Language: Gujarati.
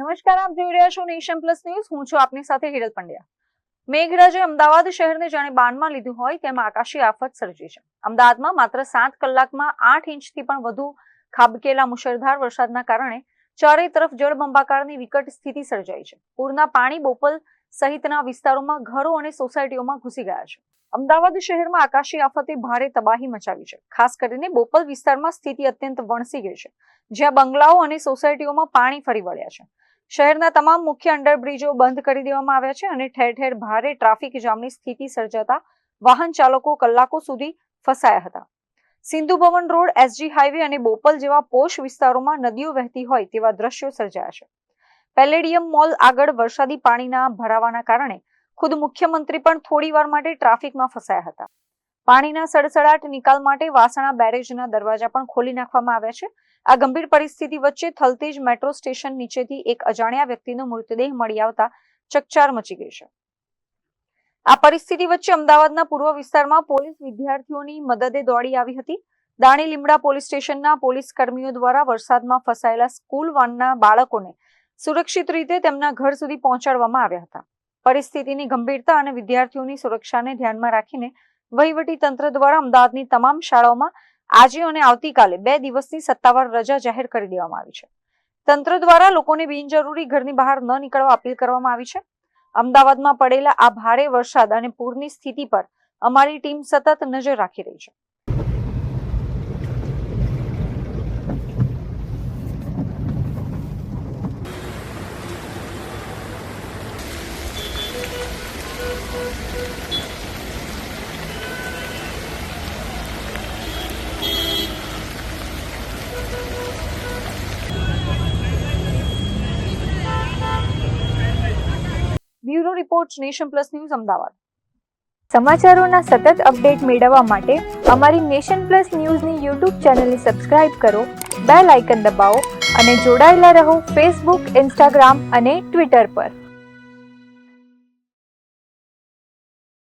નમસ્કાર, આપ જોઈ રહ્યા છો નેશન પ્લસ ન્યૂઝ. હું છું આપની સાથે હિરલ પંડ્યા. મેઘરાજે અમદાવાદ શહેરને જાણે બાનમાં લીધું હોય તેમ આકાશી આફત સર્જી છે. અમદાવાદમાં માત્ર 7 કલાકમાં 8 ઇંચથી પણ વધુ ખાબકેલા મુશળધાર વરસાદના કારણે ચારે તરફ જળબંબાકારની વિકટ સ્થિતિ સર્જાઈ છે. પૂરના પાણી બોપલ સહિતના વિસ્તારોમાં ઘરો અને સોસાયટીઓમાં ઘૂસી ગયા છે. અમદાવાદ શહેરમાં આકાશી આફતે ભારે તબાહી મચાવી છે. ખાસ કરીને બોપલ વિસ્તારમાં સ્થિતિ અત્યંત વણસી ગઈ છે, જ્યાં બંગલાઓ અને સોસાયટીઓમાં પાણી ફરી વળ્યા છે. શહેરના તમામ મુખ્ય અંડરબ્રિજો બંધ કરી દેવામાં આવ્યા છે અને ઠેર ઠેર ભારે ટ્રાફિક જામની સ્થિતિ સર્જાતા વાહન ચાલકો કલાકો સુધી ફસાયા હતા. Sindhu Bhavan road, SG highway અને બોપલ જેવા પોશ વિસ્તારોમાં નદીઓ વહેતી હોય તેવા દ્રશ્યો સર્જાયા છે. પેલેડિયમ મોલ આગળ વરસાદી પાણીના ભરાવાના કારણે ખુદ મુખ્યમંત્રી પણ થોડી વાર માટે ટ્રાફિકમાં ફસાયા હતા. પાણીના સડસડાટ નિકાલ માટે વાસણા બેરેજના દરવાજા પણ ખોલી નાખવામાં આવ્યા છે. આ ગંભીર પરિસ્થિતિ વચ્ચે થલતેજ મેટ્રો સ્ટેશન નીચેથી એક અજાણ્યા વ્યક્તિનો મૃતદેહ મળી આવતા ચકચાર મચી ગઈ છે. આ પરિસ્થિતિ વચ્ચે અમદાવાદના પૂર્વ વિસ્તારમાં પોલીસ વિદ્યાર્થીઓની મદદે દોડી આવી હતી. દાણી લીમડા પોલીસ સ્ટેશનના પોલીસ કર્મીઓ દ્વારા વરસાદમાં ફસાયેલા સ્કૂલ વાનના બાળકોને સુરક્ષિત રીતે તેમના ઘર સુધી પહોંચાડવામાં આવ્યા હતા. પરિસ્થિતિની ગંભીરતા અને વિદ્યાર્થીઓની સુરક્ષાને ધ્યાનમાં રાખીને વહીવટી તંત્ર દ્વારા અમદાવાદની તમામ શાળાઓમાં આજે અને આવતીકાલે 2 દિવસની સત્તાવાર રજા જાહેર કરી દેવામાં આવી છે. તંત્ર દ્વારા લોકોને બિનજરૂરી ઘરની બહાર ન નીકળવા અપીલ કરવામાં આવી છે. અમદાવાદમાં પડેલા આ ભારે વરસાદ અને પૂરની સ્થિતિ પર અમારી ટીમ સતત નજર રાખી રહી છે. Bureau report, Nation Plus News, Ahmedabad. સમાચારોના સતત અપડેટ મેળવવા માટે અમારી નેશન પ્લસ ન્યૂઝની યુટ્યુબ ચેનલને સબસ્ક્રાઇબ કરો, બેલ આઇકન દબાવો અને જોડાયેલા રહો ફેસબુક, ઇન્સ્ટાગ્રામ અને ટ્વિટર પર.